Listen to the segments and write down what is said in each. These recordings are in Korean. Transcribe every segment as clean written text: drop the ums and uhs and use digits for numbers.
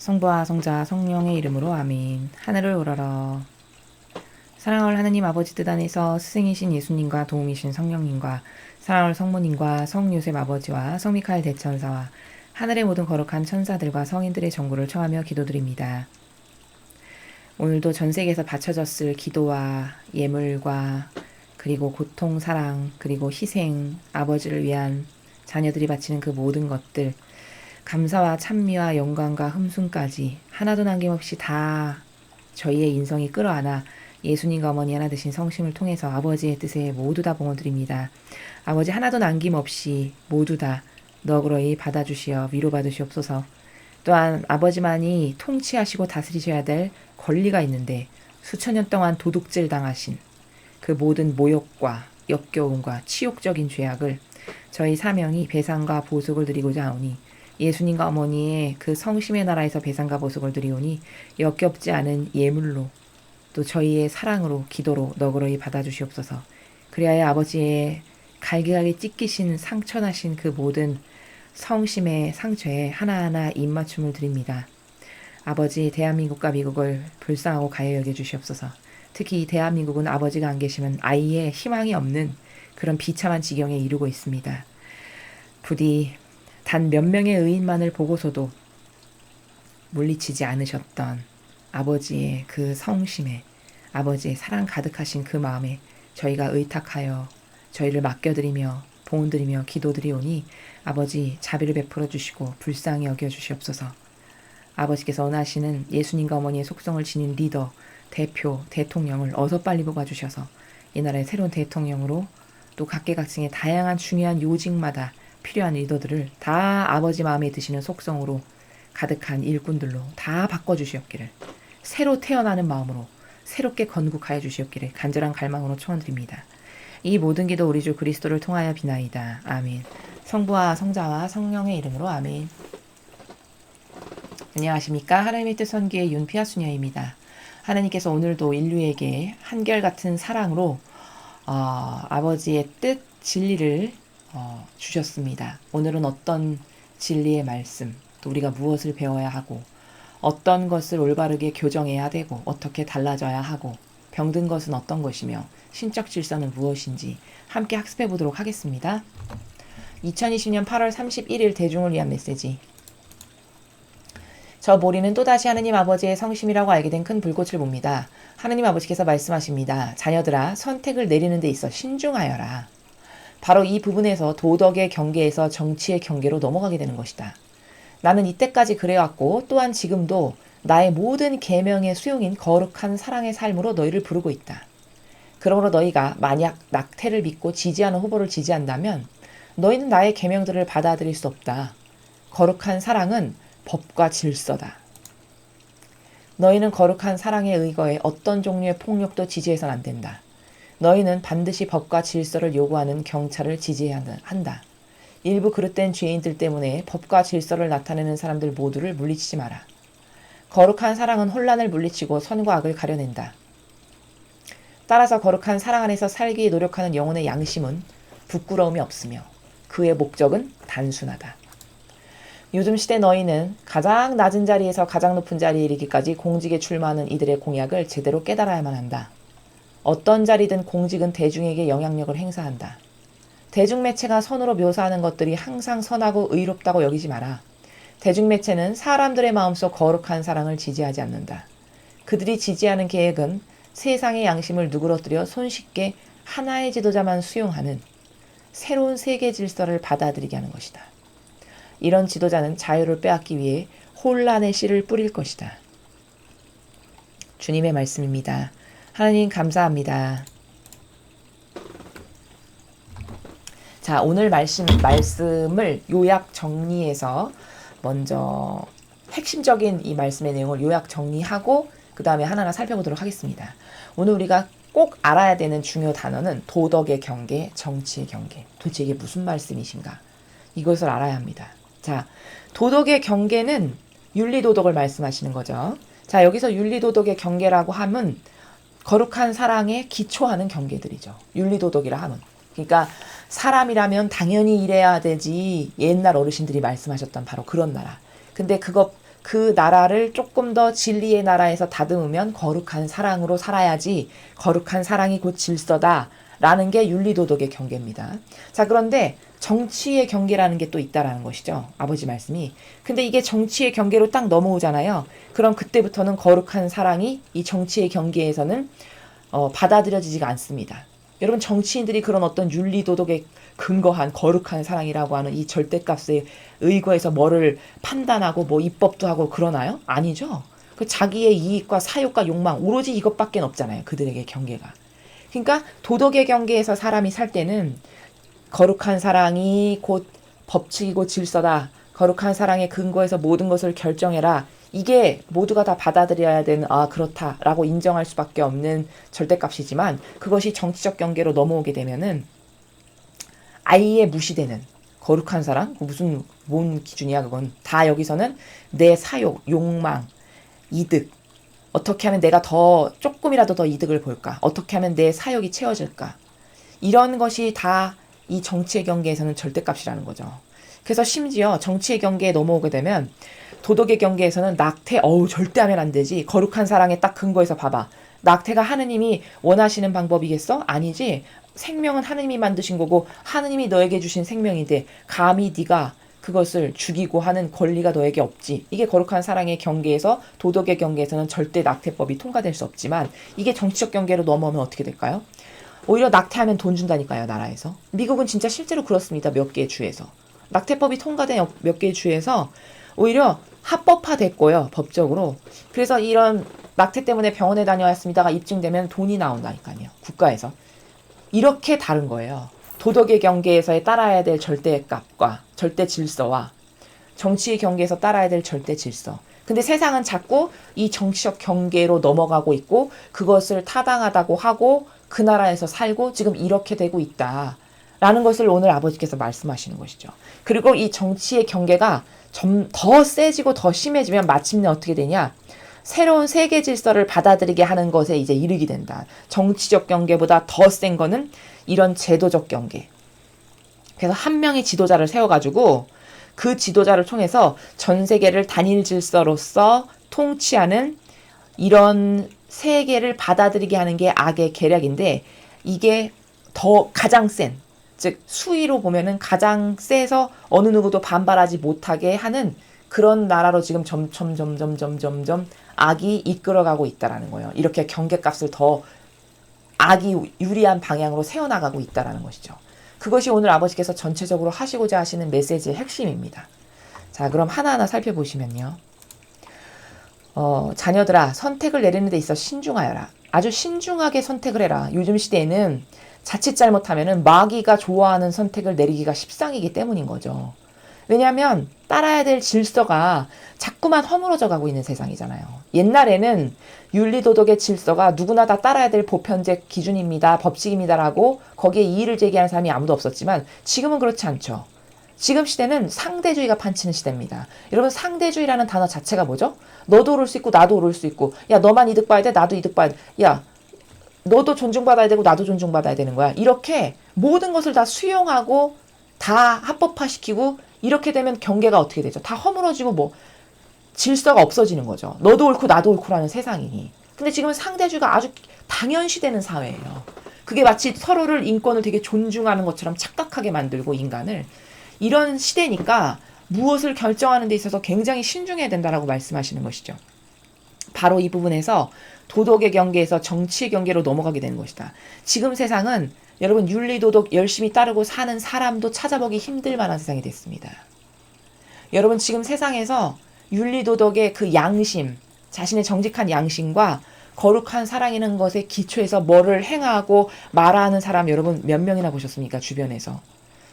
성부와 성자 성령의 이름으로 아멘. 하늘을 우러러. 사랑할 하느님 아버지 뜻 안에서 스승이신 예수님과 도움이신 성령님과 사랑할 성모님과 성요셉 아버지와 성미카엘 대천사와 하늘의 모든 거룩한 천사들과 성인들의 정보를 청하며 기도드립니다. 오늘도 전 세계에서 바쳐졌을 기도와 예물과 그리고 고통, 사랑, 그리고 희생, 아버지를 위한 자녀들이 바치는 그 모든 것들, 감사와 찬미와 영광과 흠숭까지 하나도 남김없이 다 저희의 인성이 끌어안아 예수님과 어머니 하나 되신 성심을 통해서 아버지의 뜻에 모두 다 봉헌드립니다. 아버지 하나도 남김없이 모두 다 너그러이 받아주시어 위로받으시옵소서. 또한 아버지만이 통치하시고 다스리셔야 될 권리가 있는데 수천 년 동안 도둑질 당하신 그 모든 모욕과 역겨움과 치욕적인 죄악을 저희 사명이 배상과 보속을 드리고자 하오니 예수님과 어머니의 그 성심의 나라에서 배상과 보속을 드리오니 역겹지 않은 예물로 또 저희의 사랑으로 기도로 너그러이 받아주시옵소서. 그리하여 아버지의 갈기갈기 찢기신 상처나신 그 모든 성심의 상처에 하나하나 입맞춤을 드립니다. 아버지 대한민국과 미국을 불쌍하고 가여 여겨주시옵소서. 특히 이 대한민국은 아버지가 안 계시면 아예 희망이 없는 그런 비참한 지경에 이르고 있습니다. 부디 단 몇 명의 의인만을 보고서도 물리치지 않으셨던 아버지의 그 성심에 아버지의 사랑 가득하신 그 마음에 저희가 의탁하여 저희를 맡겨드리며 봉헌드리며 기도드리오니 아버지 자비를 베풀어 주시고 불쌍히 여겨주시옵소서. 아버지께서 원하시는 예수님과 어머니의 속성을 지닌 리더, 대표, 대통령을 어서 빨리 뽑아주셔서 이 나라의 새로운 대통령으로 또 각계각층의 다양한 중요한 요직마다 필요한 리더들을 다 아버지 마음에 드시는 속성으로 가득한 일꾼들로 다 바꿔주시옵기를 새로 태어나는 마음으로 새롭게 건국하여 주시옵기를 간절한 갈망으로 초원드립니다. 이 모든 기도 우리 주 그리스도를 통하여 비나이다. 아멘. 성부와 성자와 성령의 이름으로 아멘. 안녕하십니까. 하나님의 뜻 선교의 윤피아 수녀입니다. 하나님께서 오늘도 인류에게 한결같은 사랑으로 아버지의 뜻, 진리를 주셨습니다. 오늘은 어떤 진리의 말씀, 또 우리가 무엇을 배워야 하고 어떤 것을 올바르게 교정해야 되고 어떻게 달라져야 하고 병든 것은 어떤 것이며 신적 질서는 무엇인지 함께 학습해 보도록 하겠습니다. 2020년 8월 31일 대중을 위한 메시지. 저 모리는 또다시 하느님 아버지의 성심이라고 알게 된 큰 불꽃을 봅니다. 하느님 아버지께서 말씀하십니다. 자녀들아, 선택을 내리는 데 있어 신중하여라. 바로 이 부분에서 도덕의 경계에서 정치의 경계로 넘어가게 되는 것이다. 나는 이때까지 그래왔고 또한 지금도 나의 모든 계명의 수용인 거룩한 사랑의 삶으로 너희를 부르고 있다. 그러므로 너희가 만약 낙태를 믿고 지지하는 후보를 지지한다면 너희는 나의 계명들을 받아들일 수 없다. 거룩한 사랑은 법과 질서다. 너희는 거룩한 사랑에 의거해 어떤 종류의 폭력도 지지해서는 안 된다. 너희는 반드시 법과 질서를 요구하는 경찰을 지지해야 한다. 일부 그릇된 죄인들 때문에 법과 질서를 나타내는 사람들 모두를 물리치지 마라. 거룩한 사랑은 혼란을 물리치고 선과 악을 가려낸다. 따라서 거룩한 사랑 안에서 살기 노력하는 영혼의 양심은 부끄러움이 없으며 그의 목적은 단순하다. 요즘 시대 너희는 가장 낮은 자리에서 가장 높은 자리에 이르기까지 공직에 출마하는 이들의 공약을 제대로 깨달아야만 한다. 어떤 자리든 공직은 대중에게 영향력을 행사한다. 대중매체가 선으로 묘사하는 것들이 항상 선하고 의롭다고 여기지 마라. 대중매체는 사람들의 마음속 거룩한 사랑을 지지하지 않는다. 그들이 지지하는 계획은 세상의 양심을 누그러뜨려 손쉽게 하나의 지도자만 수용하는 새로운 세계 질서를 받아들이게 하는 것이다. 이런 지도자는 자유를 빼앗기 위해 혼란의 씨를 뿌릴 것이다. 주님의 말씀입니다. 하나님 감사합니다. 자, 오늘 말씀을 요약 정리해서 먼저 핵심적인 이 말씀의 내용을 요약 정리하고 그 다음에 하나하나 살펴보도록 하겠습니다. 오늘 우리가 꼭 알아야 되는 중요 단어는 도덕의 경계, 정치의 경계. 도대체 이게 무슨 말씀이신가? 이것을 알아야 합니다. 자, 도덕의 경계는 윤리도덕을 말씀하시는 거죠. 자, 여기서 윤리도덕의 경계라고 하면 거룩한 사랑에 기초하는 경계들이죠. 윤리도덕이라 하면. 그러니까 사람이라면 당연히 이래야 되지 옛날 어르신들이 말씀하셨던 바로 그런 나라. 근데 그거 그 나라를 조금 더 진리의 나라에서 다듬으면 거룩한 사랑으로 살아야지 거룩한 사랑이 곧 질서다 라는 게 윤리도덕의 경계입니다. 자, 그런데 정치의 경계라는 게 또 있다라는 것이죠. 아버지 말씀이. 근데 이게 정치의 경계로 딱 넘어오잖아요. 그럼 그때부터는 거룩한 사랑이 이 정치의 경계에서는 받아들여지지가 않습니다. 여러분, 정치인들이 그런 어떤 윤리도덕에 근거한 거룩한 사랑이라고 하는 이 절대값에 의거해서 뭐를 판단하고 뭐 입법도 하고 그러나요? 아니죠. 그 자기의 이익과 사욕과 욕망 오로지 이것밖에 없잖아요. 그들에게 경계가. 그러니까 도덕의 경계에서 사람이 살 때는 거룩한 사랑이 곧 법칙이고 질서다. 거룩한 사랑의 근거에서 모든 것을 결정해라. 이게 모두가 다 받아들여야 되는 그렇다라고 인정할 수밖에 없는 절대값이지만 그것이 정치적 경계로 넘어오게 되면은 아예 무시되는 거룩한 사랑? 무슨 뭔 기준이야 그건. 다 여기서는 내 사욕, 욕망, 이득. 어떻게 하면 내가 더 조금이라도 더 이득을 볼까? 어떻게 하면 내 사욕이 채워질까? 이런 것이 다 이 정치의 경계에서는 절대값이라는 거죠. 그래서 심지어 정치의 경계에 넘어오게 되면 도덕의 경계에서는 낙태, 절대 하면 안 되지. 거룩한 사랑에 딱 근거해서 봐봐. 낙태가 하느님이 원하시는 방법이겠어? 아니지. 생명은 하느님이 만드신 거고 하느님이 너에게 주신 생명인데 감히 네가 그것을 죽이고 하는 권리가 너에게 없지. 이게 거룩한 사랑의 경계에서 도덕의 경계에서는 절대 낙태법이 통과될 수 없지만 이게 정치적 경계로 넘어오면 어떻게 될까요? 오히려 낙태하면 돈 준다니까요, 나라에서. 미국은 진짜 실제로 그렇습니다. 몇 개의 주에서. 낙태법이 통과된 몇 개의 주에서 오히려 합법화됐고요, 법적으로. 그래서 이런 낙태 때문에 병원에 다녀왔습니다가 입증되면 돈이 나온다니까요, 국가에서. 이렇게 다른 거예요. 도덕의 경계에서의 따라야 될 절대값과 절대 질서와 정치의 경계에서 따라야 될 절대 질서. 근데 세상은 자꾸 이 정치적 경계로 넘어가고 있고 그것을 타당하다고 하고 그 나라에서 살고 지금 이렇게 되고 있다. 라는 것을 오늘 아버지께서 말씀하시는 것이죠. 그리고 이 정치의 경계가 좀 더 세지고 더 심해지면 마침내 어떻게 되냐? 새로운 세계 질서를 받아들이게 하는 것에 이제 이르게 된다. 정치적 경계보다 더 센 거는 이런 제도적 경계. 그래서 한 명의 지도자를 세워가지고 그 지도자를 통해서 전 세계를 단일 질서로서 통치하는 이런 세계를 받아들이게 하는 게 악의 계략인데 이게 더 가장 센, 즉 수위로 보면은 가장 세서 어느 누구도 반발하지 못하게 하는 그런 나라로 지금 점점 악이 이끌어가고 있다라는 거예요. 이렇게 경계값을 더 악이 유리한 방향으로 세워나가고 있다라는 것이죠. 그것이 오늘 아버지께서 전체적으로 하시고자 하시는 메시지의 핵심입니다. 자, 그럼 하나하나 살펴보시면요. 자녀들아, 선택을 내리는 데 있어 신중하여라. 아주 신중하게 선택을 해라. 요즘 시대에는 자칫 잘못하면은 마귀가 좋아하는 선택을 내리기가 십상이기 때문인 거죠. 왜냐하면 따라야 될 질서가 자꾸만 허물어져 가고 있는 세상이잖아요. 옛날에는 윤리도덕의 질서가 누구나 다 따라야 될 보편적 기준입니다. 법칙입니다라고 거기에 이의를 제기하는 사람이 아무도 없었지만 지금은 그렇지 않죠. 지금 시대는 상대주의가 판치는 시대입니다. 여러분, 상대주의라는 단어 자체가 뭐죠? 너도 오를 수 있고 나도 오를 수 있고, 야 너만 이득 봐야 돼, 나도 이득 봐야 돼, 야 너도 존중받아야 되고 나도 존중받아야 되는 거야. 이렇게 모든 것을 다 수용하고 다 합법화시키고 이렇게 되면 경계가 어떻게 되죠? 다 허물어지고 뭐 질서가 없어지는 거죠. 너도 옳고 나도 옳고라는 세상이니. 근데 지금은 상대주의가 아주 당연시되는 사회예요. 그게 마치 서로를 인권을 되게 존중하는 것처럼 착각하게 만들고 인간을. 이런 시대니까 무엇을 결정하는 데 있어서 굉장히 신중해야 된다라고 말씀하시는 것이죠. 바로 이 부분에서 도덕의 경계에서 정치의 경계로 넘어가게 되는 것이다. 지금 세상은 여러분 윤리도덕 열심히 따르고 사는 사람도 찾아보기 힘들 만한 세상이 됐습니다. 여러분 지금 세상에서 윤리도덕의 그 양심, 자신의 정직한 양심과 거룩한 사랑이라는 것에 기초해서 뭐를 행하고 말하는 사람 여러분 몇 명이나 보셨습니까? 주변에서.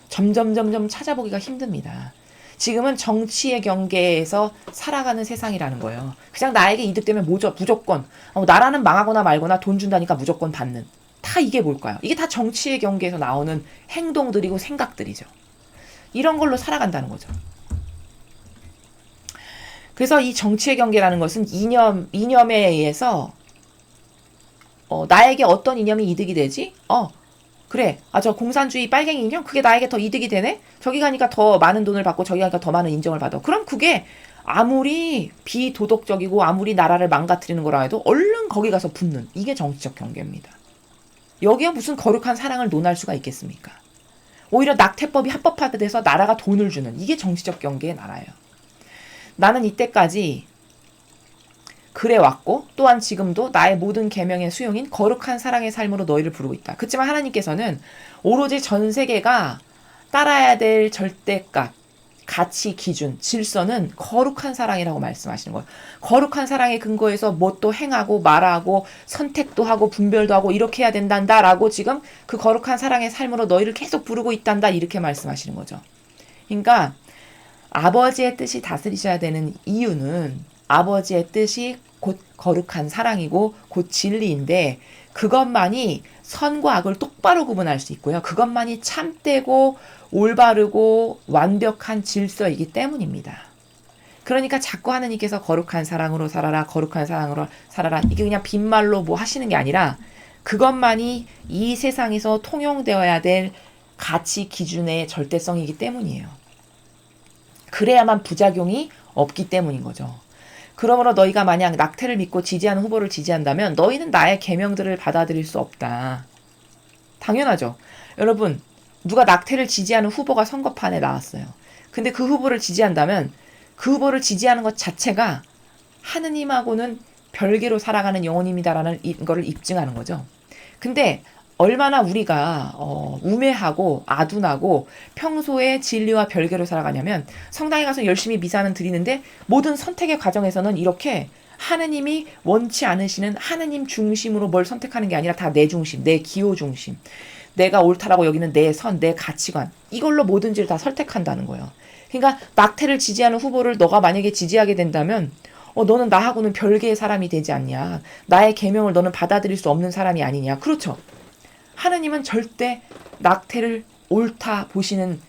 점점 찾아보기가 힘듭니다. 지금은 정치의 경계에서 살아가는 세상이라는 거예요. 그냥 나에게 이득되면 무조건 나라는 망하거나 말거나 돈 준다니까 무조건 받는. 다 이게 뭘까요? 이게 다 정치의 경계에서 나오는 행동들이고 생각들이죠. 이런 걸로 살아간다는 거죠. 그래서 이 정치의 경계라는 것은 이념에 의해서 나에게 어떤 이념이 이득이 되지? 그래. 저 공산주의 빨갱이 인형? 그게 나에게 더 이득이 되네? 저기 가니까 더 많은 돈을 받고 저기 가니까 더 많은 인정을 받아. 그럼 그게 아무리 비도덕적이고 아무리 나라를 망가뜨리는 거라 해도 얼른 거기 가서 붙는, 이게 정치적 경계입니다. 여기에 무슨 거룩한 사랑을 논할 수가 있겠습니까? 오히려 낙태법이 합법화돼서 나라가 돈을 주는, 이게 정치적 경계의 나라예요. 나는 이때까지 그래왔고 또한 지금도 나의 모든 계명의 수용인 거룩한 사랑의 삶으로 너희를 부르고 있다. 그렇지만 하나님께서는 오로지 전 세계가 따라야 될 절대값, 가치, 기준, 질서는 거룩한 사랑이라고 말씀하시는 거예요. 거룩한 사랑의 근거에서 뭐 또 행하고 말하고 선택도 하고 분별도 하고 이렇게 해야 된단다라고 지금 그 거룩한 사랑의 삶으로 너희를 계속 부르고 있단다, 이렇게 말씀하시는 거죠. 그러니까 아버지의 뜻이 다스리셔야 되는 이유는 아버지의 뜻이 곧 거룩한 사랑이고 곧 진리인데, 그것만이 선과 악을 똑바로 구분할 수 있고요. 그것만이 참되고 올바르고 완벽한 질서이기 때문입니다. 그러니까 자꾸 하느님께서 거룩한 사랑으로 살아라, 거룩한 사랑으로 살아라, 이게 그냥 빈말로 뭐 하시는 게 아니라 그것만이 이 세상에서 통용되어야 될 가치 기준의 절대성이기 때문이에요. 그래야만 부작용이 없기 때문인 거죠. 그러므로 너희가 만약 낙태를 믿고 지지하는 후보를 지지한다면 너희는 나의 계명들을 받아들일 수 없다. 당연하죠. 여러분, 누가 낙태를 지지하는 후보가 선거판에 나왔어요. 근데 그 후보를 지지한다면 그 후보를 지지하는 것 자체가 하느님하고는 별개로 살아가는 영혼입니다라는 거를 입증하는 거죠. 근데 얼마나 우리가 우매하고 아둔하고 평소에 진리와 별개로 살아가냐면, 성당에 가서 열심히 미사는 드리는데 모든 선택의 과정에서는 이렇게 하느님이 원치 않으시는 하느님 중심으로 뭘 선택하는 게 아니라 다 내 중심, 내 기호 중심, 내가 옳다라고 여기는 내 선, 내 가치관, 이걸로 모든지를 다 선택한다는 거예요. 그러니까 낙태를 지지하는 후보를 너가 만약에 지지하게 된다면 너는 나하고는 별개의 사람이 되지 않냐, 나의 계명을 너는 받아들일 수 없는 사람이 아니냐. 그렇죠. 하느님은 절대 낙태를 옳다 보시는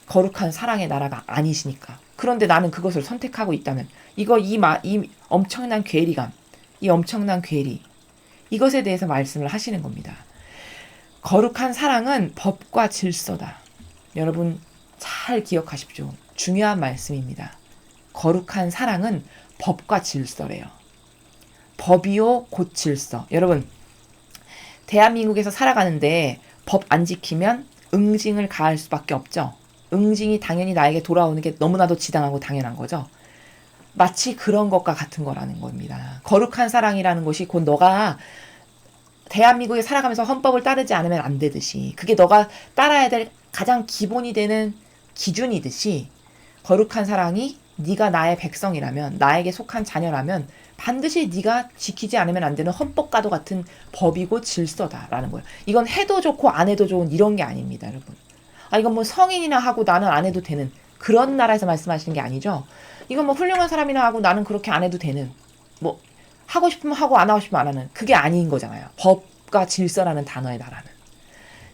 거룩한 사랑의 나라가 아니시니까. 그런데 나는 그것을 선택하고 있다면 이 엄청난 괴리감, 이 엄청난 괴리, 이것에 대해서 말씀을 하시는 겁니다. 거룩한 사랑은 법과 질서다. 여러분 잘 기억하십시오. 중요한 말씀입니다. 거룩한 사랑은 법과 질서래요. 법이요 곧 질서. 여러분, 대한민국에서 살아가는데 법 안 지키면 응징을 가할 수밖에 없죠. 응징이 당연히 나에게 돌아오는 게 너무나도 지당하고 당연한 거죠. 마치 그런 것과 같은 거라는 겁니다. 거룩한 사랑이라는 것이 곧 너가 대한민국에 살아가면서 헌법을 따르지 않으면 안 되듯이, 그게 너가 따라야 될 가장 기본이 되는 기준이듯이, 거룩한 사랑이 네가 나의 백성이라면, 나에게 속한 자녀라면 반드시 네가 지키지 않으면 안 되는 헌법과도 같은 법이고 질서다라는 거예요. 이건 해도 좋고 안 해도 좋은 이런 게 아닙니다, 여러분. 이건 뭐 성인이나 하고 나는 안 해도 되는 그런 나라에서 말씀하시는 게 아니죠. 이건 뭐 훌륭한 사람이나 하고 나는 그렇게 안 해도 되는, 뭐 하고 싶으면 하고 안 하고 싶으면 안 하는, 그게 아닌 거잖아요. 법과 질서라는 단어의 나라는.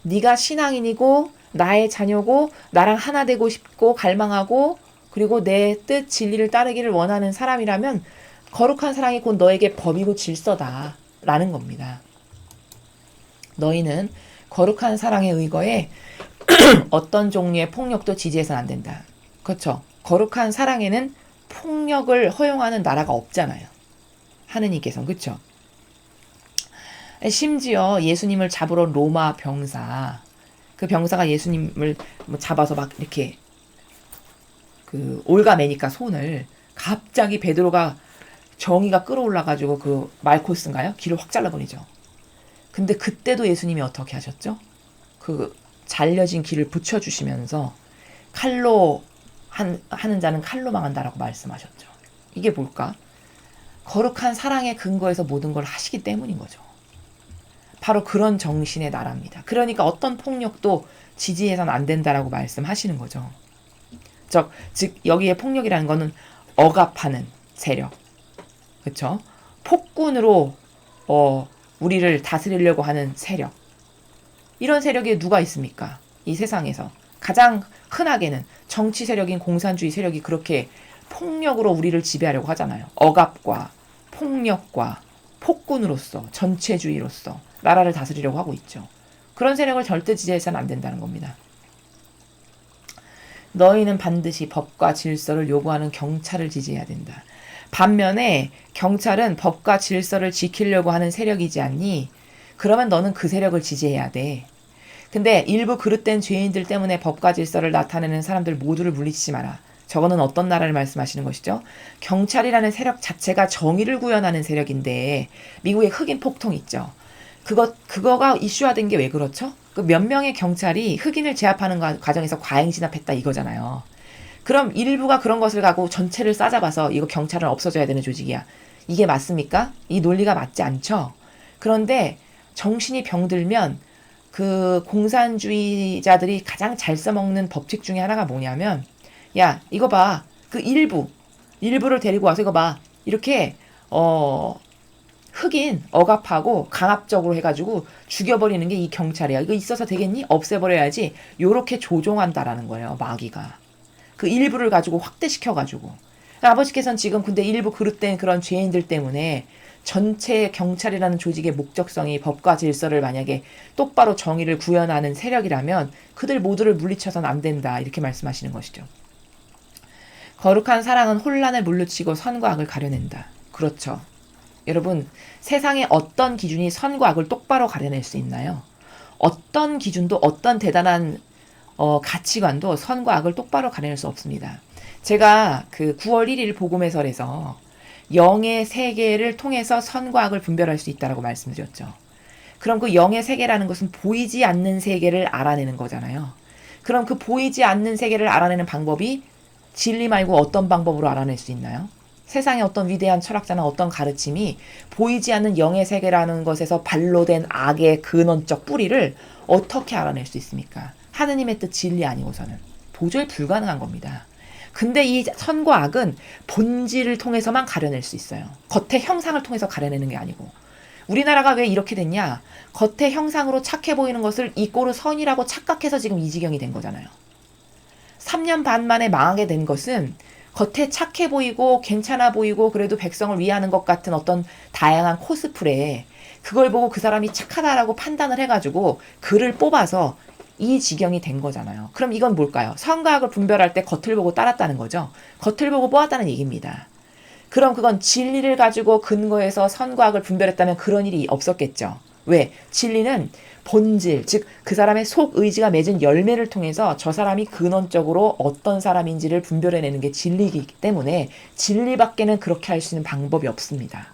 네가 신앙인이고 나의 자녀고 나랑 하나 되고 싶고 갈망하고 그리고 내 뜻 진리를 따르기를 원하는 사람이라면 거룩한 사랑이 곧 너에게 법이고 질서다라는 겁니다. 너희는 거룩한 사랑의 의거에 어떤 종류의 폭력도 지지해서는 안 된다. 그렇죠. 거룩한 사랑에는 폭력을 허용하는 나라가 없잖아요. 하느님께서는. 그렇죠. 심지어 예수님을 잡으러 온 로마 병사, 그 병사가 예수님을 잡아서 막 이렇게 올가매니까 손을, 갑자기 베드로가 정의가 끌어올라가지고 그 말코스인가요? 길을 확 잘라버리죠. 근데 그때도 예수님이 어떻게 하셨죠? 그 잘려진 길을 붙여주시면서 칼로 하는 자는 칼로 망한다라고 말씀하셨죠. 이게 뭘까? 거룩한 사랑의 근거에서 모든 걸 하시기 때문인 거죠. 바로 그런 정신의 나라입니다. 그러니까 어떤 폭력도 지지해서는 안 된다라고 말씀하시는 거죠. 즉 여기에 폭력이라는 거는 억압하는 세력, 그렇죠? 폭군으로 우리를 다스리려고 하는 세력, 이런 세력이 누가 있습니까? 이 세상에서 가장 흔하게는 정치 세력인 공산주의 세력이 그렇게 폭력으로 우리를 지배하려고 하잖아요. 억압과 폭력과 폭군으로서, 전체주의로서 나라를 다스리려고 하고 있죠. 그런 세력을 절대 지지해서는 안 된다는 겁니다. 너희는 반드시 법과 질서를 요구하는 경찰을 지지해야 된다. 반면에 경찰은 법과 질서를 지키려고 하는 세력이지 않니? 그러면 너는 그 세력을 지지해야 돼. 근데 일부 그릇된 죄인들 때문에 법과 질서를 나타내는 사람들 모두를 물리치지 마라. 저거는 어떤 나라를 말씀하시는 것이죠? 경찰이라는 세력 자체가 정의를 구현하는 세력인데 미국의 흑인 폭동 있죠. 그거가 이슈화된 게 왜 그렇죠? 그 몇 명의 경찰이 흑인을 제압하는 과정에서 과잉 진압했다 이거잖아요. 그럼 일부가 그런 것을 가고 전체를 싸잡아서 이거 경찰은 없어져야 되는 조직이야. 이게 맞습니까? 이 논리가 맞지 않죠? 그런데 정신이 병들면 그 공산주의자들이 가장 잘 써먹는 법칙 중에 하나가 뭐냐면 야 이거 봐. 그 일부를 데리고 와서 이거 봐. 이렇게 흑인 억압하고 강압적으로 해가지고 죽여버리는 게 이 경찰이야. 이거 있어서 되겠니? 없애버려야지. 요렇게 조종한다라는 거예요. 마귀가. 그 일부를 가지고 확대시켜가지고. 아버지께서는 지금 근데 일부 그릇된 그런 죄인들 때문에 전체 경찰이라는 조직의 목적성이 법과 질서를 만약에 똑바로 정의를 구현하는 세력이라면 그들 모두를 물리쳐서는 안 된다. 이렇게 말씀하시는 것이죠. 거룩한 사랑은 혼란을 물리치고 선과 악을 가려낸다. 그렇죠. 여러분, 세상에 어떤 기준이 선과 악을 똑바로 가려낼 수 있나요? 어떤 기준도 어떤 대단한 가치관도 선과 악을 똑바로 가려낼 수 없습니다. 제가 그 9월 1일 복음해설에서 영의 세계를 통해서 선과 악을 분별할 수 있다라고 말씀드렸죠. 그럼 그 영의 세계라는 것은 보이지 않는 세계를 알아내는 거잖아요. 그럼 그 보이지 않는 세계를 알아내는 방법이 진리 말고 어떤 방법으로 알아낼 수 있나요? 세상의 어떤 위대한 철학자나 어떤 가르침이 보이지 않는 영의 세계라는 것에서 발로된 악의 근원적 뿌리를 어떻게 알아낼 수 있습니까? 하느님의 뜻 진리 아니고서는 도저히 불가능한 겁니다. 근데 이 선과 악은 본질을 통해서만 가려낼 수 있어요. 겉의 형상을 통해서 가려내는 게 아니고. 우리나라가 왜 이렇게 됐냐? 겉의 형상으로 착해 보이는 것을 이꼬르 선이라고 착각해서 지금 이 지경이 된 거잖아요. 3년 반 만에 망하게 된 것은 겉에 착해 보이고 괜찮아 보이고 그래도 백성을 위하는 것 같은 어떤 다양한 코스프레에 그걸 보고 그 사람이 착하다라고 판단을 해가지고 그를 뽑아서 이 지경이 된 거잖아요. 그럼 이건 뭘까요? 선과 악을 분별할 때 겉을 보고 따랐다는 거죠. 겉을 보고 뽑았다는 얘기입니다. 그럼 그건 진리를 가지고 근거해서 선과 악을 분별했다면 그런 일이 없었겠죠. 왜? 진리는 본질, 즉 그 사람의 속 의지가 맺은 열매를 통해서 저 사람이 근원적으로 어떤 사람인지를 분별해내는 게 진리이기 때문에 진리밖에는 그렇게 할 수 있는 방법이 없습니다.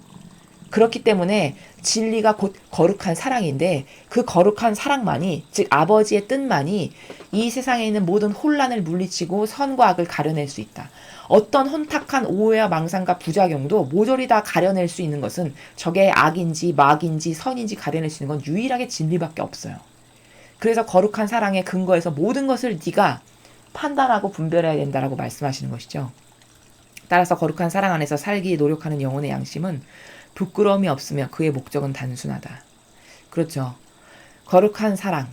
그렇기 때문에 진리가 곧 거룩한 사랑인데 그 거룩한 사랑만이, 즉 아버지의 뜻만이 이 세상에 있는 모든 혼란을 물리치고 선과 악을 가려낼 수 있다. 어떤 혼탁한 오해와 망상과 부작용도 모조리 다 가려낼 수 있는 것은 저게 악인지 막인지 선인지 가려낼 수 있는 건 유일하게 진리밖에 없어요. 그래서 거룩한 사랑의 근거에서 모든 것을 네가 판단하고 분별해야 된다라고 말씀하시는 것이죠. 따라서 거룩한 사랑 안에서 살기 노력하는 영혼의 양심은 부끄러움이 없으며 그의 목적은 단순하다. 그렇죠. 거룩한 사랑,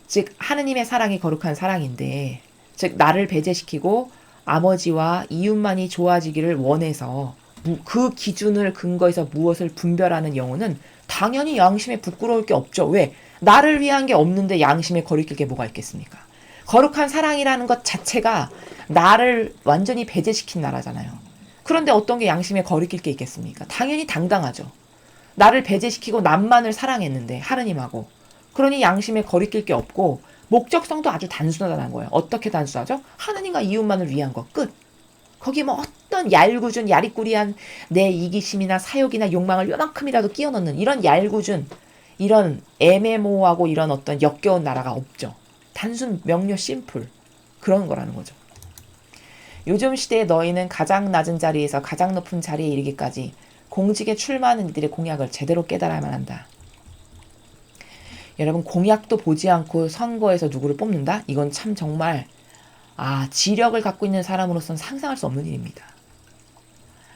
즉 하느님의 사랑이 거룩한 사랑인데, 즉 나를 배제시키고 아버지와 이웃만이 좋아지기를 원해서 그 기준을 근거해서 무엇을 분별하는 영혼은 당연히 양심에 부끄러울 게 없죠. 왜? 나를 위한 게 없는데 양심에 거리낄 게 뭐가 있겠습니까? 거룩한 사랑이라는 것 자체가 나를 완전히 배제시킨 나라잖아요. 그런데 어떤 게 양심에 거리낄 게 있겠습니까? 당연히 당당하죠. 나를 배제시키고 남만을 사랑했는데 하느님하고. 그러니 양심에 거리낄 게 없고 목적성도 아주 단순하다는 거예요. 어떻게 단순하죠? 하느님과 이웃만을 위한 것 끝. 거기 뭐 어떤 얄궂은 야리꾸리한 내 이기심이나 사욕이나 욕망을 요만큼이라도 끼워 넣는 이런 얄궂은 이런 애매모호하고 이런 어떤 역겨운 나라가 없죠. 단순 명료 심플 그런 거라는 거죠. 요즘 시대에 너희는 가장 낮은 자리에서 가장 높은 자리에 이르기까지 공직에 출마하는 이들의 공약을 제대로 깨달아야만 한다. 여러분, 공약도 보지 않고 선거에서 누구를 뽑는다? 이건 참 정말 지력을 갖고 있는 사람으로서는 상상할 수 없는 일입니다.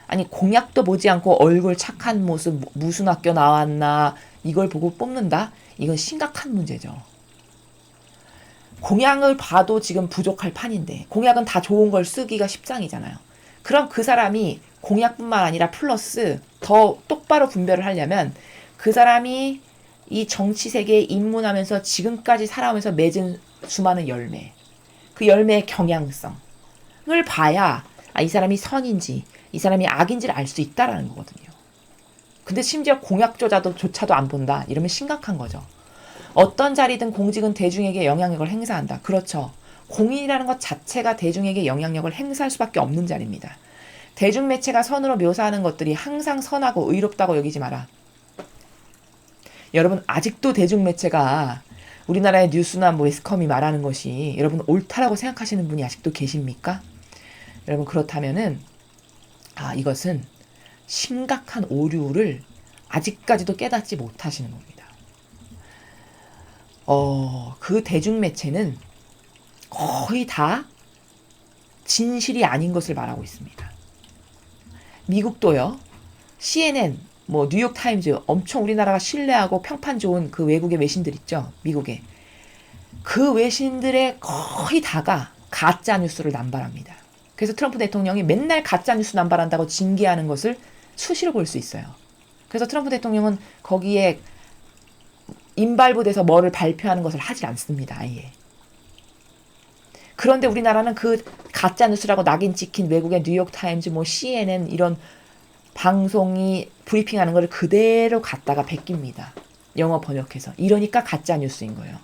아니, 공약도 보지 않고 얼굴 착한 모습, 무슨 학교 나왔나 이걸 보고 뽑는다? 이건 심각한 문제죠. 공약을 봐도 지금 부족할 판인데 공약은 다 좋은 걸 쓰기가 십상이잖아요. 그럼 그 사람이 공약뿐만 아니라 플러스 더 똑바로 분별을 하려면 그 사람이 이 정치 세계에 입문하면서 지금까지 살아오면서 맺은 수많은 열매, 그 열매의 경향성을 봐야 이 사람이 선인지 이 사람이 악인지를 알 수 있다라는 거거든요. 근데 심지어 공약조차도 안 본다. 이러면 심각한 거죠. 어떤 자리든 공직은 대중에게 영향력을 행사한다. 그렇죠. 공인이라는 것 자체가 대중에게 영향력을 행사할 수밖에 없는 자리입니다. 대중매체가 선으로 묘사하는 것들이 항상 선하고 의롭다고 여기지 마라. 여러분 아직도 대중매체가 우리나라의 뉴스나 매스컴이 말하는 것이 여러분 옳다라고 생각하시는 분이 아직도 계십니까? 여러분 그렇다면은 이것은 심각한 오류를 아직까지도 깨닫지 못하시는 겁니다. 그 대중매체는 거의 다 진실이 아닌 것을 말하고 있습니다. 미국도요. CNN, 뉴욕타임즈 엄청 우리나라가 신뢰하고 평판 좋은 그 외국의 외신들 있죠. 미국에. 그 외신들의 거의 다가 가짜 뉴스를 남발합니다. 그래서 트럼프 대통령이 맨날 가짜 뉴스 남발한다고 징계하는 것을 수시로 볼 수 있어요. 그래서 트럼프 대통령은 거기에 임발부돼서 뭐를 발표하는 것을 하질 않습니다. 아예. 그런데 우리나라는 그 가짜 뉴스라고 낙인 찍힌 외국의 뉴욕타임즈, CNN 이런 방송이 브리핑하는 걸 그대로 갖다가 베낍니다. 영어 번역해서. 이러니까 가짜 뉴스인 거예요.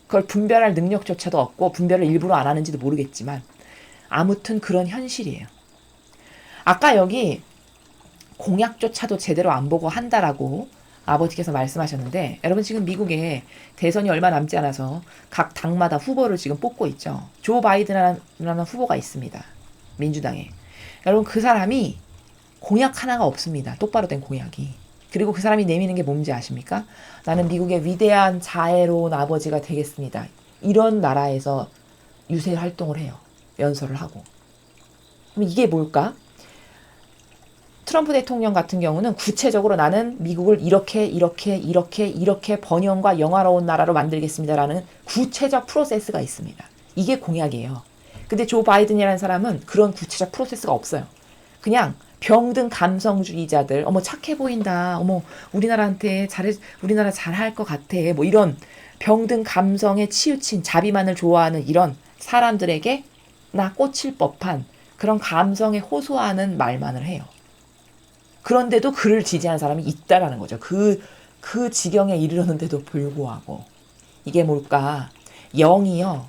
그걸 분별할 능력조차도 없고 분별을 일부러 안 하는지도 모르겠지만 아무튼 그런 현실이에요. 아까 여기 공약조차도 제대로 안 보고 한다라고 아버지께서 말씀하셨는데 여러분 지금 미국에 대선이 얼마 남지 않아서 각 당마다 후보를 지금 뽑고 있죠. 조 바이든이라는 후보가 있습니다. 민주당에. 여러분 그 사람이 공약 하나가 없습니다. 똑바로 된 공약이. 그리고 그 사람이 내미는 게 뭔지 아십니까? 나는 미국의 위대한 자애로운 아버지가 되겠습니다. 이런 나라에서 유세 활동을 해요. 연설을 하고. 그럼 이게 뭘까? 트럼프 대통령 같은 경우는 구체적으로 나는 미국을 이렇게 번영과 영화로운 나라로 만들겠습니다라는 구체적 프로세스가 있습니다. 이게 공약이에요. 근데 조 바이든이라는 사람은 그런 구체적 프로세스가 없어요. 그냥 병든 감성주의자들, 착해 보인다, 우리나라 잘할 것 같아, 이런 병든 감성에 치우친 자비만을 좋아하는 이런 사람들에게 나 꽂힐 법한 그런 감성에 호소하는 말만을 해요. 그런데도 그를 지지하는 사람이 있다라는 거죠. 그 지경에 이르렀는데도 불구하고. 이게 뭘까? 영이요.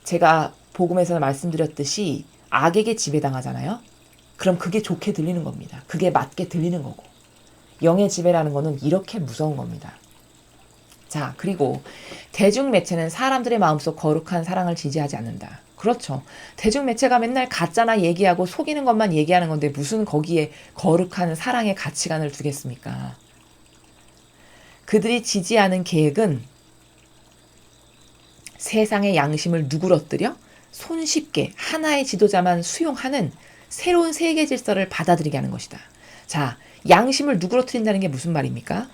제가 복음에서 말씀드렸듯이 악에게 지배당하잖아요. 그럼 그게 좋게 들리는 겁니다. 그게 맞게 들리는 거고. 영의 지배라는 거는 이렇게 무서운 겁니다. 자, 그리고 대중매체는 사람들의 마음속 거룩한 사랑을 지지하지 않는다. 그렇죠. 대중매체가 맨날 가짜나 얘기하고 속이는 것만 얘기하는 건데 무슨 거기에 거룩한 사랑의 가치관을 두겠습니까? 그들이 지지하는 계획은 세상의 양심을 누그러뜨려 손쉽게 하나의 지도자만 수용하는 새로운 세계 질서를 받아들이게 하는 것이다. 자, 양심을 누그러뜨린다는 게 무슨 말입니까?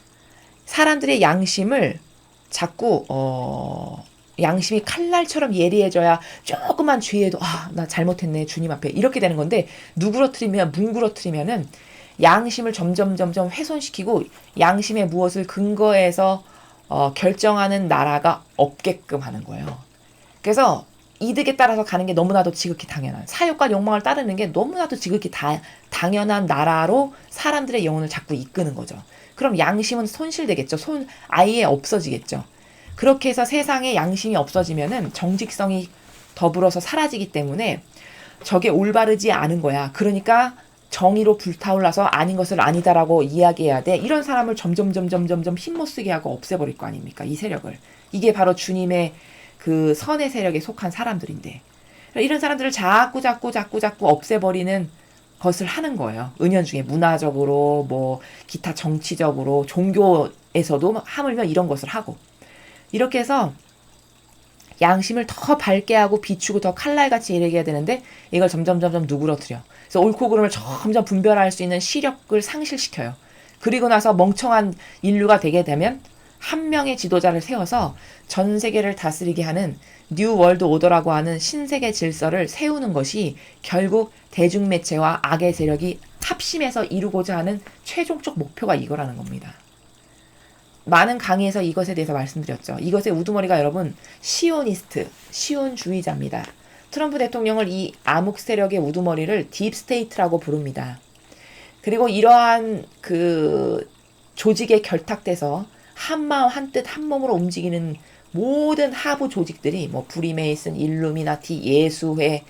사람들의 양심을 자꾸 양심이 칼날처럼 예리해져야 조그만 죄에도 나 잘못했네 주님 앞에 이렇게 되는 건데 뭉그러뜨리면은 양심을 점점 훼손시키고 양심의 무엇을 근거해서 결정하는 나라가 없게끔 하는 거예요. 그래서 이득에 따라서 가는 게 너무나도 지극히 당연한 사욕과 욕망을 따르는 게 너무나도 지극히 당연한 나라로 사람들의 영혼을 자꾸 이끄는 거죠. 그럼 양심은 손실되겠죠. 아예 없어지겠죠. 그렇게 해서 세상에 양심이 없어지면은 정직성이 더불어서 사라지기 때문에 저게 올바르지 않은 거야. 그러니까 정의로 불타올라서 아닌 것을 아니다라고 이야기해야 돼. 이런 사람을 점점 힘못쓰게 하고 없애버릴 거 아닙니까? 이 세력을. 이게 바로 주님의 그 선의 세력에 속한 사람들인데 이런 사람들을 자꾸 없애버리는 것을 하는 거예요. 은연중에 문화적으로 기타 정치적으로 종교에서도 하물며 이런 것을 하고 이렇게 해서 양심을 더 밝게 하고 비추고 더 칼날같이 얘기해야 되는데 이걸 점점 누그러뜨려. 그래서 옳고 그름을 점점 분별할 수 있는 시력을 상실시켜요. 그리고 나서 멍청한 인류가 되게 되면 한 명의 지도자를 세워서 전 세계를 다스리게 하는 뉴 월드 오더라고 하는 신세계 질서를 세우는 것이 결국 대중매체와 악의 세력이 합심해서 이루고자 하는 최종적 목표가 이거라는 겁니다. 많은 강의에서 이것에 대해서 말씀드렸죠. 이것의 우두머리가 여러분 시오니스트, 시온주의자입니다. 트럼프 대통령을 이 암흑 세력의 우두머리를 딥스테이트라고 부릅니다. 그리고 이러한 그 조직에 결탁돼서 한마음 한뜻 한몸으로 움직이는 모든 하부 조직들이 뭐 프리메이슨, 일루미나티, 예수회,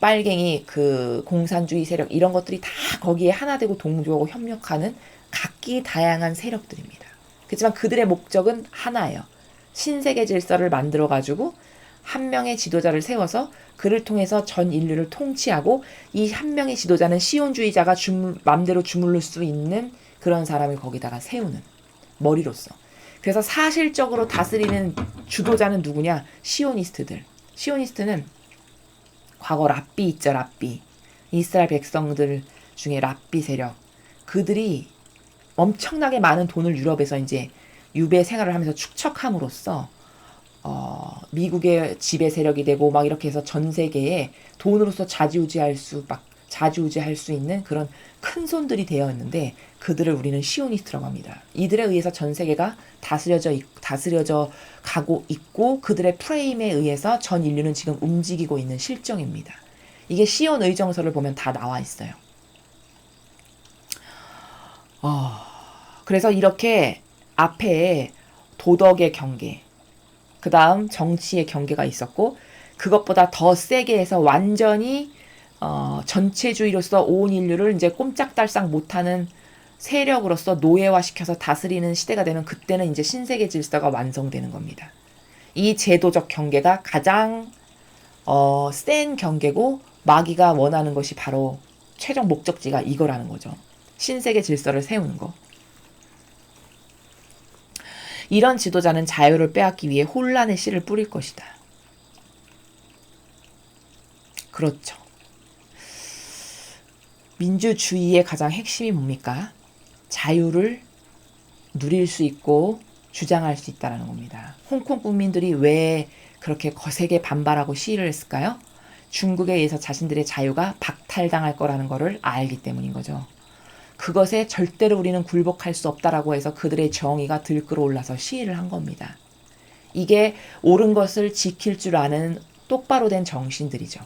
빨갱이, 그 공산주의 세력 이런 것들이 다 거기에 하나 되고 동조하고 협력하는 각기 다양한 세력들입니다. 그렇지만 그들의 목적은 하나예요. 신세계 질서를 만들어가지고 한 명의 지도자를 세워서 그를 통해서 전 인류를 통치하고 이 한 명의 지도자는 시온주의자가 맘대로 주물를 수 있는 그런 사람을 거기다가 세우는 머리로서. 그래서 사실적으로 다스리는 주도자는 누구냐? 시오니스트들. 시오니스트는 과거 랍비 있죠, 랍비. 이스라엘 백성들 중에 랍비 세력. 그들이 엄청나게 많은 돈을 유럽에서 이제 유배 생활을 하면서 축적함으로써 미국의 지배 세력이 되고 막 이렇게 해서 전 세계에 돈으로서 좌지우지할 수 있는 그런 큰 손들이 되어 있는데 그들을 우리는 시오니스트라고 합니다. 이들에 의해서 전 세계가 다스려져 가고 있고 그들의 프레임에 의해서 전 인류는 지금 움직이고 있는 실정입니다. 이게 시온 의정서를 보면 다 나와 있어요. 그래서 이렇게 앞에 도덕의 경계, 그 다음 정치의 경계가 있었고 그것보다 더 세게 해서 완전히 전체주의로서 온 인류를 이제 꼼짝달싹 못하는 세력으로서 노예화시켜서 다스리는 시대가 되면 그때는 이제 신세계 질서가 완성되는 겁니다. 이 제도적 경계가 가장 센 경계고 마귀가 원하는 것이 바로 최종 목적지가 이거라는 거죠. 신세계 질서를 세우는 거. 이런 지도자는 자유를 빼앗기 위해 혼란의 씨를 뿌릴 것이다. 그렇죠. 민주주의의 가장 핵심이 뭡니까? 자유를 누릴 수 있고 주장할 수 있다는 겁니다. 홍콩 국민들이 왜 그렇게 거세게 반발하고 시위를 했을까요? 중국에 의해서 자신들의 자유가 박탈당할 거라는 것을 알기 때문인 거죠. 그것에 절대로 우리는 굴복할 수 없다라고 해서 그들의 정의가 들끓어올라서 시위를 한 겁니다. 이게 옳은 것을 지킬 줄 아는 똑바로 된 정신들이죠.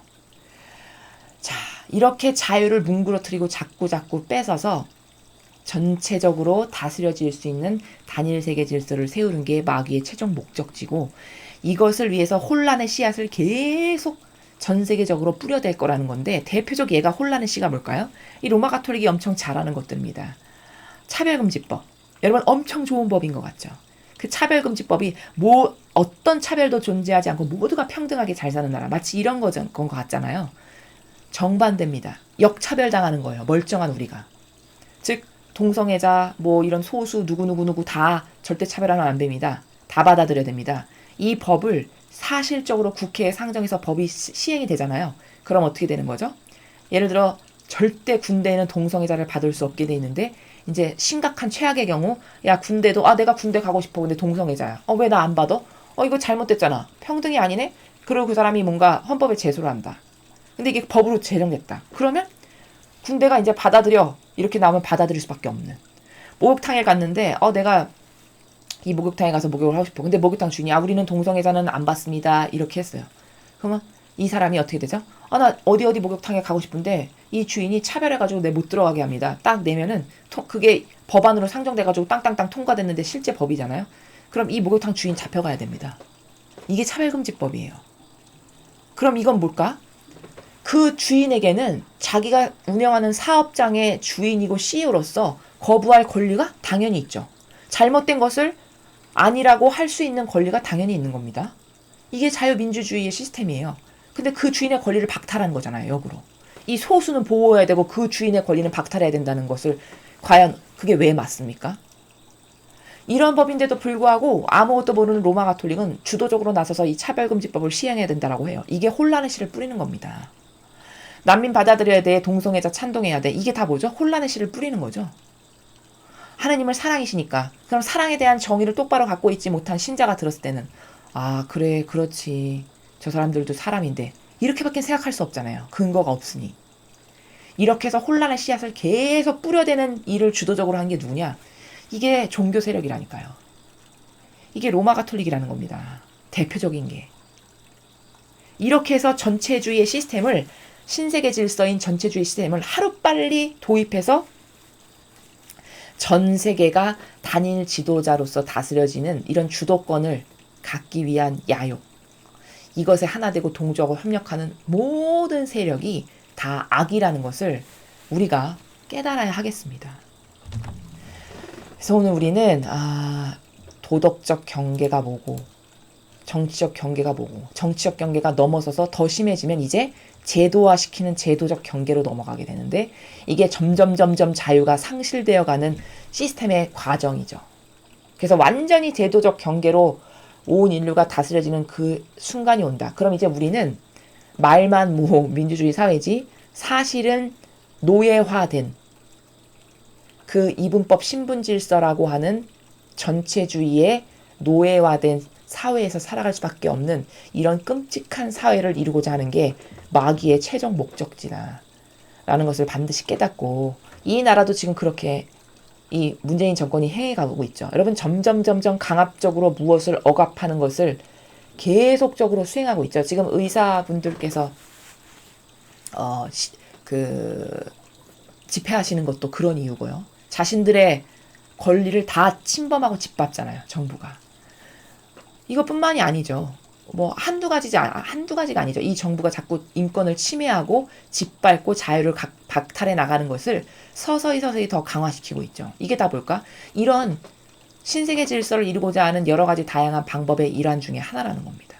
자, 이렇게 자유를 뭉그러뜨리고 자꾸 뺏어서 전체적으로 다스려질 수 있는 단일 세계 질서를 세우는 게 마귀의 최종 목적지고 이것을 위해서 혼란의 씨앗을 계속 전 세계적으로 뿌려댈 거라는 건데 대표적 예가 혼란의 씨가 뭘까요? 이 로마 가톨릭이 엄청 잘하는 것들입니다. 차별금지법. 여러분 엄청 좋은 법인 것 같죠? 그 차별금지법이 어떤 차별도 존재하지 않고 모두가 평등하게 잘 사는 나라. 마치 이런 건 것 같잖아요. 정반대입니다. 역차별당하는 거예요. 멀쩡한 우리가. 즉 동성애자 뭐 이런 소수 누구 다 절대 차별하면 안 됩니다. 다 받아들여야 됩니다. 이 법을 사실적으로 국회에 상정해서 법이 시행이 되잖아요. 그럼 어떻게 되는 거죠? 예를 들어 절대 군대에는 동성애자를 받을 수 없게 돼 있는데 이제 심각한 최악의 경우 야 군대도 내가 군대 가고 싶어 근데 동성애자야. 왜 나 안 받아? 이거 잘못됐잖아. 평등이 아니네? 그리고 그 사람이 뭔가 헌법에 제소를 한다. 근데 이게 법으로 제정됐다. 그러면 군대가 이제 받아들여. 이렇게 나오면 받아들일 수밖에 없는. 목욕탕에 갔는데 내가 이 목욕탕에 가서 목욕을 하고 싶어. 근데 목욕탕 주인이 우리는 동성애자는 안 받습니다. 이렇게 했어요. 그러면 이 사람이 어떻게 되죠? 나 어디 목욕탕에 가고 싶은데 이 주인이 차별해가지고 내 못 들어가게 합니다. 딱 내면은 그게 법안으로 상정돼가지고 땅땅땅 통과됐는데 실제 법이잖아요. 그럼 이 목욕탕 주인 잡혀가야 됩니다. 이게 차별금지법이에요. 그럼 이건 뭘까? 그 주인에게는 자기가 운영하는 사업장의 주인이고 CEO로서 거부할 권리가 당연히 있죠. 잘못된 것을 아니라고 할 수 있는 권리가 당연히 있는 겁니다. 이게 자유민주주의의 시스템이에요. 근데 그 주인의 권리를 박탈하는 거잖아요, 역으로. 이 소수는 보호해야 되고 그 주인의 권리는 박탈해야 된다는 것을 과연 그게 왜 맞습니까? 이런 법인데도 불구하고 아무것도 모르는 로마 가톨릭은 주도적으로 나서서 이 차별금지법을 시행해야 된다고 해요. 이게 혼란의 씨를 뿌리는 겁니다. 난민 받아들여야 돼, 동성애자 찬동해야 돼. 이게 다 뭐죠? 혼란의 씨를 뿌리는 거죠. 하느님을 사랑이시니까. 그럼 사랑에 대한 정의를 똑바로 갖고 있지 못한 신자가 들었을 때는 그래 그렇지. 저 사람들도 사람인데 이렇게밖에 생각할 수 없잖아요. 근거가 없으니. 이렇게 해서 혼란의 씨앗을 계속 뿌려대는 일을 주도적으로 한 게 누구냐? 이게 종교 세력이라니까요. 이게 로마 가톨릭이라는 겁니다. 대표적인 게. 이렇게 해서 전체주의의 시스템을, 신세계 질서인 전체주의 시스템을 하루빨리 도입해서 전 세계가 단일 지도자로서 다스려지는 이런 주도권을 갖기 위한 야욕. 이것에 하나 되고 동조하고 협력하는 모든 세력이 다 악이라는 것을 우리가 깨달아야 하겠습니다. 그래서 오늘 우리는 도덕적 경계가 뭐고 정치적 경계가 뭐고, 정치적 경계가 넘어서서 더 심해지면 이제 제도화시키는 제도적 경계로 넘어가게 되는데, 이게 점점 자유가 상실되어가는 시스템의 과정이죠. 그래서 완전히 제도적 경계로 온 인류가 다스려지는 그 순간이 온다. 그럼 이제 우리는 말만 민주주의 사회지 사실은 노예화된 그 이분법 신분질서라고 하는 전체주의의 노예화된 사회에서 살아갈 수밖에 없는 이런 끔찍한 사회를 이루고자 하는 게 마귀의 최종 목적지다 라는 것을 반드시 깨닫고, 이 나라도 지금 그렇게 이 문재인 정권이 행해가고 있죠. 여러분, 점점 강압적으로 무엇을 억압하는 것을 계속적으로 수행하고 있죠. 지금 의사분들께서 집회하시는 것도 그런 이유고요. 자신들의 권리를 다 침범하고 짓밟잖아요, 정부가. 이것뿐만이 아니죠. 뭐 한두 가지가 아니죠. 이 정부가 자꾸 인권을 침해하고 짓밟고 자유를 박탈해 나가는 것을 서서히 더 강화시키고 있죠. 이게 다 뭘까? 이런 신세계 질서를 이루고자 하는 여러 가지 다양한 방법의 일환 중에 하나라는 겁니다.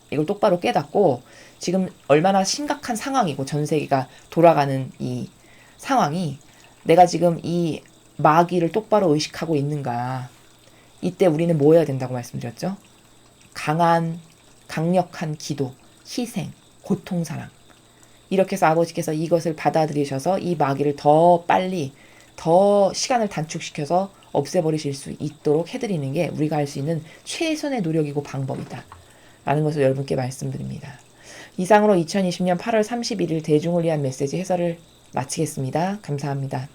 이걸 똑바로 깨닫고, 지금 얼마나 심각한 상황이고 전 세계가 돌아가는 이 상황이, 내가 지금 이 마귀를 똑바로 의식하고 있는가. 이때 우리는 뭐 해야 된다고 말씀드렸죠? 강력한 기도, 희생, 고통사랑. 이렇게 해서 아버지께서 이것을 받아들이셔서 이 마귀를 더 빨리, 더 시간을 단축시켜서 없애버리실 수 있도록 해드리는 게 우리가 할 수 있는 최선의 노력이고 방법이다 라는 것을 여러분께 말씀드립니다. 이상으로 2020년 8월 31일 대중을 위한 메시지 해설을 마치겠습니다. 감사합니다.